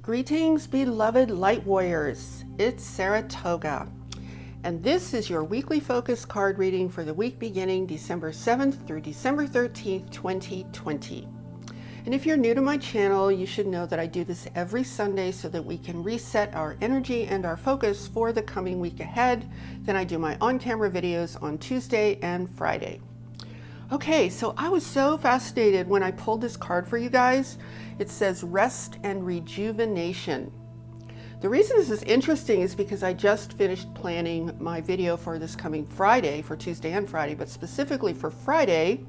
Greetings, beloved light warriors. It's Saratoga, and this is your weekly focus card reading for the week beginning December 7th through December 13th, 2020. And if you're new to my channel, you should know that I do this every Sunday so that we can reset our energy and our focus for the coming week ahead. Then I do my on-camera videos on Tuesday and Friday. Okay, so I was so fascinated when I pulled this card for you guys. It says rest and rejuvenation. The reason this is interesting is because I just finished planning my video for this coming Friday, for Tuesday and Friday, but specifically for Friday,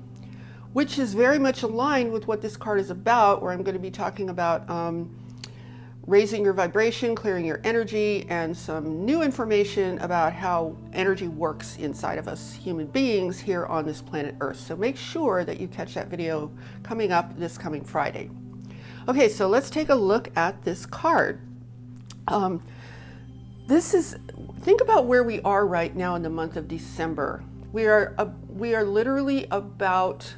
which is very much aligned with what this card is about, where I'm going to be talking about raising your vibration, clearing your energy, and some new information about how energy works inside of us human beings here on this planet Earth. So make sure that you catch that video coming up this coming Friday. Okay, so let's take a look at this card. Think about where we are right now in the month of December. We are literally about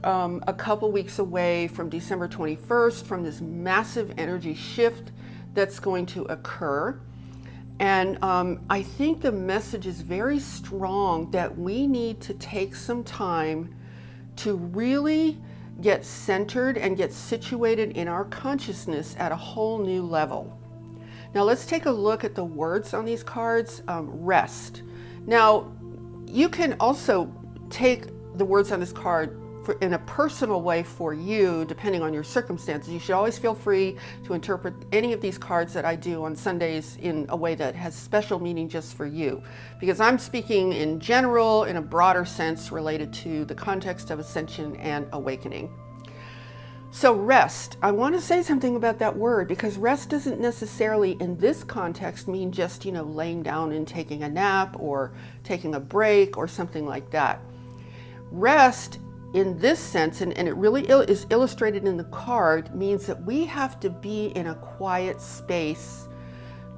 a couple weeks away from December 21st, from this massive energy shift that's going to occur. And I think the message is very strong that we need to take some time to really get centered and get situated in our consciousness at a whole new level. Now let's take a look at the words on these cards. Rest. Now you can also take the words on this card in a personal way for you, depending on your circumstances. You should always feel free to interpret any of these cards that I do on Sundays in a way that has special meaning just for you, because I'm speaking in general, in a broader sense related to the context of ascension and awakening. So rest, I want to say something about that word, because rest doesn't necessarily in this context mean just, laying down and taking a nap or taking a break or something like that. Rest in this sense, and it really is illustrated in the card, means that we have to be in a quiet space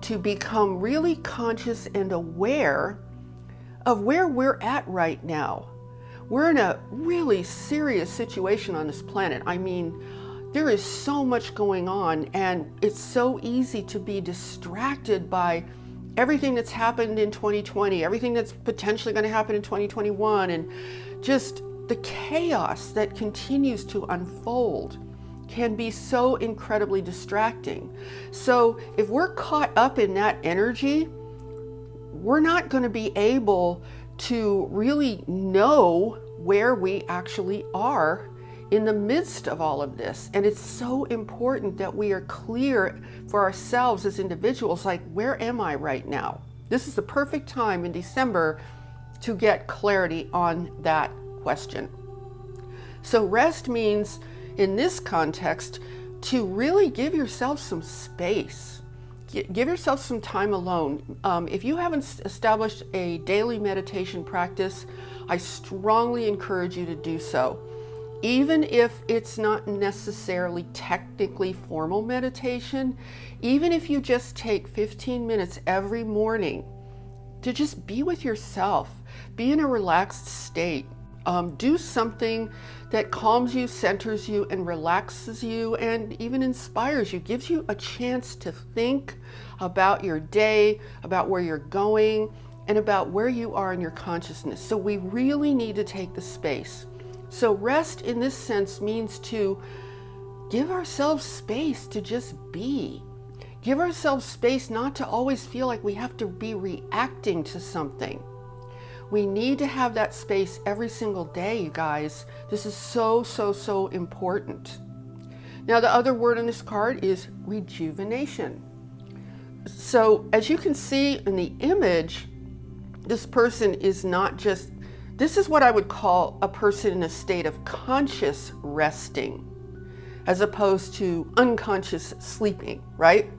to become really conscious and aware of where we're at right now. We're in a really serious situation on this planet. I mean, there is so much going on, and it's so easy to be distracted by everything that's happened in 2020, everything that's potentially going to happen in 2021, and just the chaos that continues to unfold can be so incredibly distracting. So if we're caught up in that energy, we're not going to be able to really know where we actually are in the midst of all of this. And it's so important that we are clear for ourselves as individuals, like, where am I right now? This is the perfect time in December to get clarity on that question. So rest means, in this context, to really give yourself some space. Give yourself some time alone. If you haven't established a daily meditation practice, I strongly encourage you to do so. Even if it's not necessarily technically formal meditation, even if you just take 15 minutes every morning to just be with yourself, be in a relaxed state. Do something that calms you, centers you, and relaxes you, and even inspires you, gives you a chance to think about your day, about where you're going, and about where you are in your consciousness. So we really need to take the space. So rest in this sense means to give ourselves space to just be. Give ourselves space not to always feel like we have to be reacting to something. We need to have that space every single day, you guys. This is so, so, so important. Now, the other word on this card is rejuvenation. So as you can see in the image, this person is not just, this is what I would call a person in a state of conscious resting, as opposed to unconscious sleeping, right?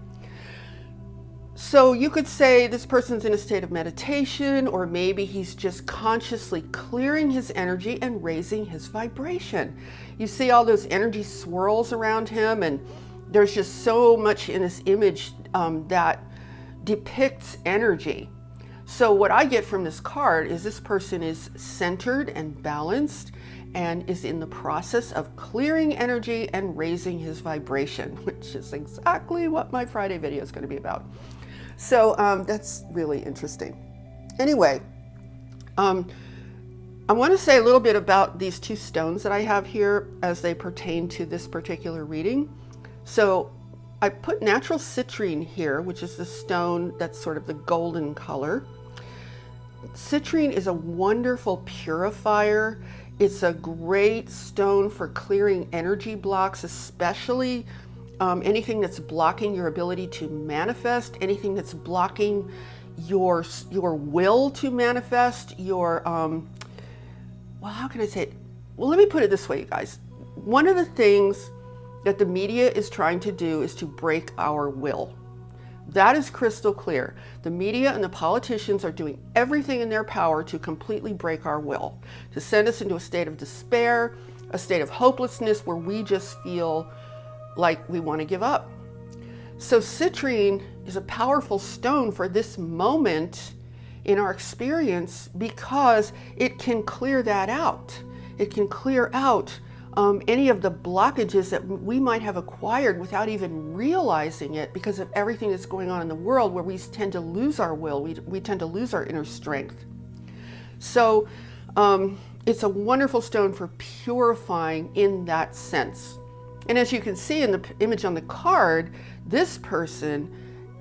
So you could say this person's in a state of meditation, or maybe he's just consciously clearing his energy and raising his vibration. You see all those energy swirls around him, and there's just so much in this image that depicts energy. So what I get from this card is this person is centered and balanced and is in the process of clearing energy and raising his vibration, which is exactly what my Friday video is going to be about. So that's really interesting. Anyway, I want to say a little bit about these two stones that I have here as they pertain to this particular reading. So I put natural citrine here, which is the stone that's sort of the golden color. Citrine is a wonderful purifier. It's a great stone for clearing energy blocks, especially anything that's blocking your ability to manifest, anything that's blocking your will to manifest, your well, how can I say it? Well, let me put it this way, you guys. One of the things that the media is trying to do is to break our will. That is crystal clear. The media and the politicians are doing everything in their power to completely break our will, to send us into a state of despair, a state of hopelessness where we just feel like we want to give up. So citrine is a powerful stone for this moment in our experience because it can clear that out. It can clear out any of the blockages that we might have acquired without even realizing it because of everything that's going on in the world, where we tend to lose our will, we tend to lose our inner strength. So it's a wonderful stone for purifying in that sense. And as you can see in the image on the card, this person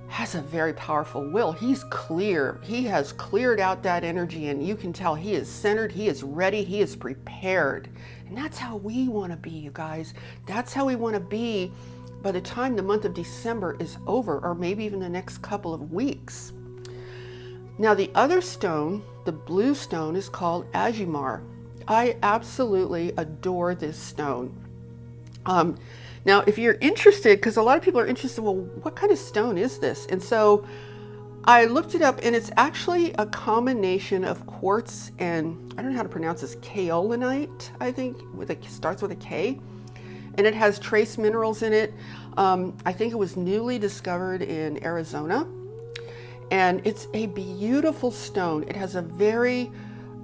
has a very powerful will. He's clear. He has cleared out that energy, and you can tell he is centered, he is ready, he is prepared. And that's how we want to be, you guys. That's how we want to be by the time the month of December is over, or maybe even the next couple of weeks. Now, the other stone, the blue stone, is called Ajimar. I absolutely adore this stone. Now, if you're interested, because a lot of people are interested, well, what kind of stone is this? And so I looked it up, and it's actually a combination of quartz and, I don't know how to pronounce this, Kaolinite, I think, starts with a K. And it has trace minerals in it. I think it was newly discovered in Arizona. And it's a beautiful stone. It has a very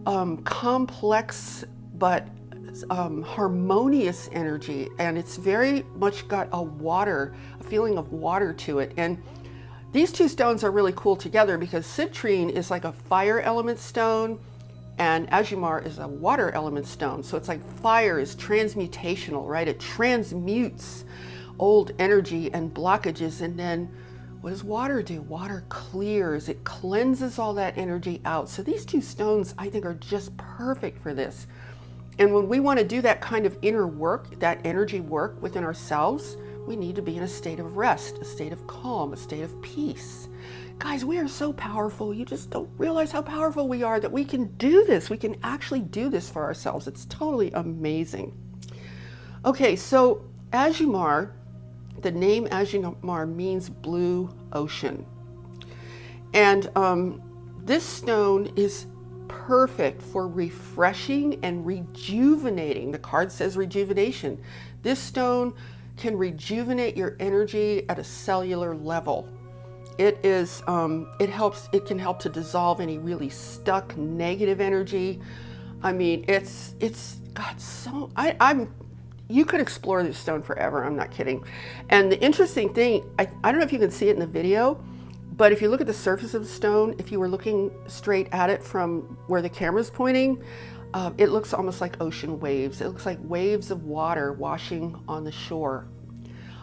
complex but harmonious energy, and it's very much got a feeling of water to it. And these two stones are really cool together because citrine is like a fire element stone and Ajimar is a water element stone. So it's like fire is transmutational, right? It transmutes old energy and blockages. And then what does water do? Water clears, it cleanses all that energy out. So these two stones, I think, are just perfect for this. And when we want to do that kind of inner work, that energy work within ourselves, we need to be in a state of rest, a state of calm, a state of peace. Guys, we are so powerful. You just don't realize how powerful we are, that we can do this. We can actually do this for ourselves. It's totally amazing. Okay, so Ajimar, the name Ajimar means blue ocean. And this stone is perfect for refreshing and rejuvenating. The card says rejuvenation. This stone can rejuvenate your energy at a cellular level. It can help to dissolve any really stuck negative energy. I mean, it's got so, you could explore this stone forever. I'm not kidding. And the interesting thing, I don't know if you can see it in the video, but if you look at the surface of the stone, if you were looking straight at it from where the camera's pointing, it looks almost like ocean waves. It looks like waves of water washing on the shore.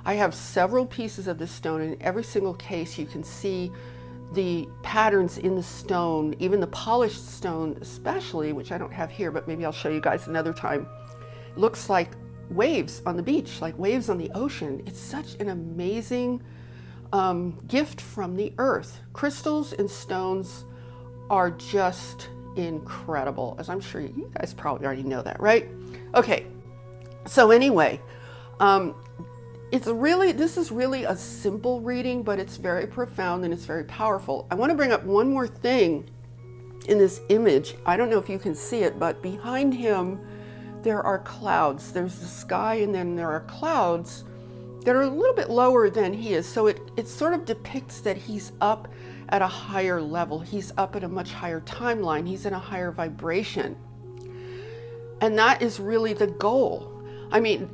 I have several pieces of this stone, and in every single case you can see the patterns in the stone, even the polished stone especially, which I don't have here, but maybe I'll show you guys another time. It looks like waves on the beach, like waves on the ocean. It's such an amazing gift from the earth. Crystals and stones are just incredible, as I'm sure you guys probably already know that, right? Okay, so anyway, this is really a simple reading, but it's very profound and it's very powerful. I want to bring up one more thing in this image. I don't know if you can see it, but behind him there are clouds. There's the sky, and then there are clouds that are a little bit lower than he is. So it sort of depicts that he's up at a higher level. He's up at a much higher timeline. He's in a higher vibration. And that is really the goal. I mean,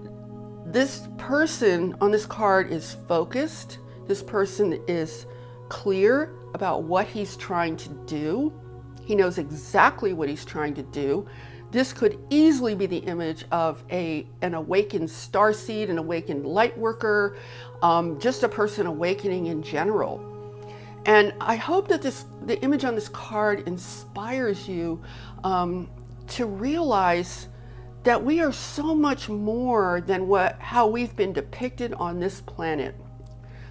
this person on this card is focused. This person is clear about what he's trying to do. He knows exactly what he's trying to do. This could easily be the image of an awakened starseed, an awakened light worker, just a person awakening in general. And I hope that the image on this card inspires you to realize that we are so much more than how we've been depicted on this planet.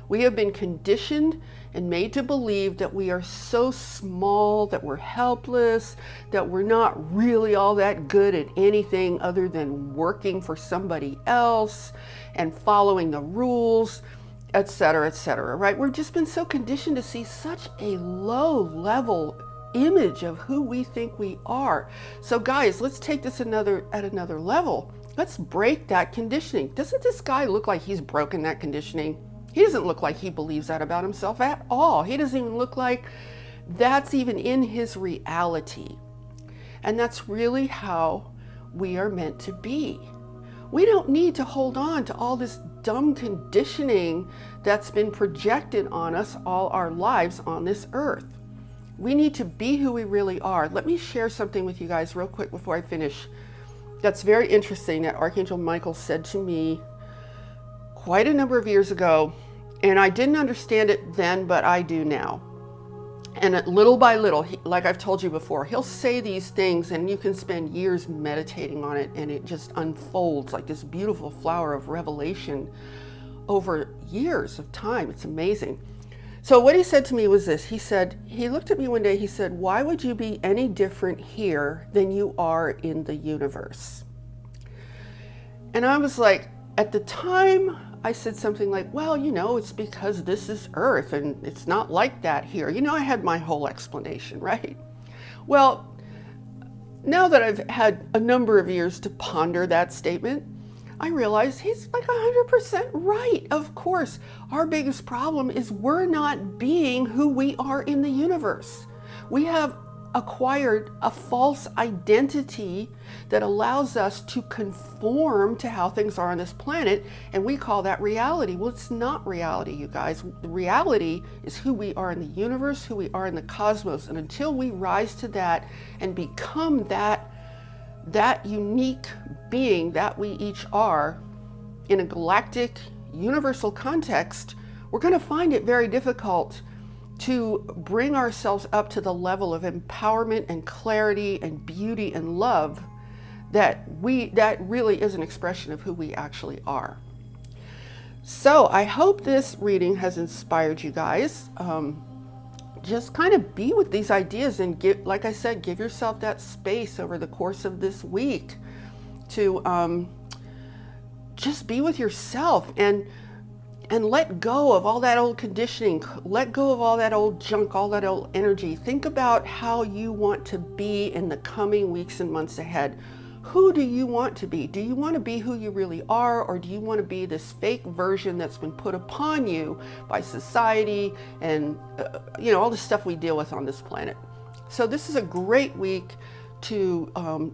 We have been conditioned and made to believe that we are so small, that we're helpless, that we're not really all that good at anything other than working for somebody else and following the rules, etc., right? We've just been so conditioned to see such a low level image of who we think we are. So guys, let's take this at another level. Let's break that conditioning. Doesn't this guy look like he's broken that conditioning? He doesn't look like he believes that about himself at all. He doesn't even look like that's even in his reality. And that's really how we are meant to be. We don't need to hold on to all this dumb conditioning that's been projected on us all our lives on this earth. We need to be who we really are. Let me share something with you guys real quick before I finish. That's very interesting that Archangel Michael said to me quite a number of years ago, and I didn't understand it then, but I do now. And little by little, like I've told you before, he'll say these things and you can spend years meditating on it, and it just unfolds like this beautiful flower of revelation over years of time. It's amazing. So what he said to me was this. He looked at me one day, he said, "Why would you be any different here than you are in the universe?" And I was like, at the time, I said something like, well, it's because this is Earth and it's not like that here. I had my whole explanation, right? Well, now that I've had a number of years to ponder that statement, I realize he's like 100% right. Of course, our biggest problem is we're not being who we are in the universe. We have acquired a false identity that allows us to conform to how things are on this planet, and we call that reality. Well, it's not reality, you guys. The reality is who we are in the universe, who we are in the cosmos, and until we rise to that and become that unique being that we each are in a galactic universal context, we're going to find it very difficult to bring ourselves up to the level of empowerment and clarity and beauty and love that really is an expression of who we actually are. So I hope this reading has inspired you guys. Just kind of be with these ideas and like I said, give yourself that space over the course of this week to just be with yourself and let go of all that old conditioning, let go of all that old junk, all that old energy. Think about how you want to be in the coming weeks and months ahead. Who do you want to be? Do you want to be who you really are, or do you want to be this fake version that's been put upon you by society and all the stuff we deal with on this planet? So this is a great week to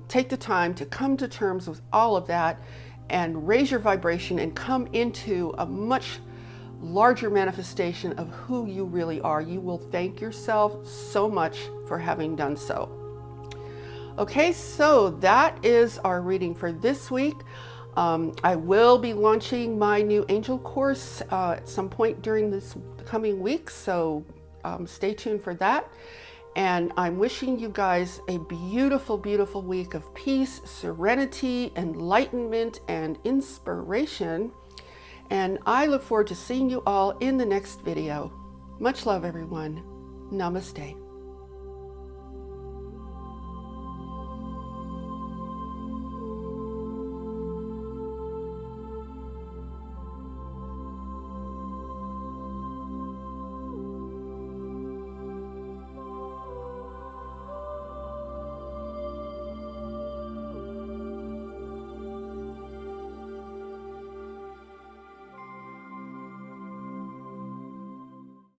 take the time to come to terms with all of that and raise your vibration and come into a much larger manifestation of who you really are. You will thank yourself so much for having done so. Okay, so that is our reading for this week. I will be launching my new angel course at some point during this coming week, so stay tuned for that. And I'm wishing you guys a beautiful, beautiful week of peace, serenity, enlightenment, and inspiration. And I look forward to seeing you all in the next video. Much love, everyone. Namaste.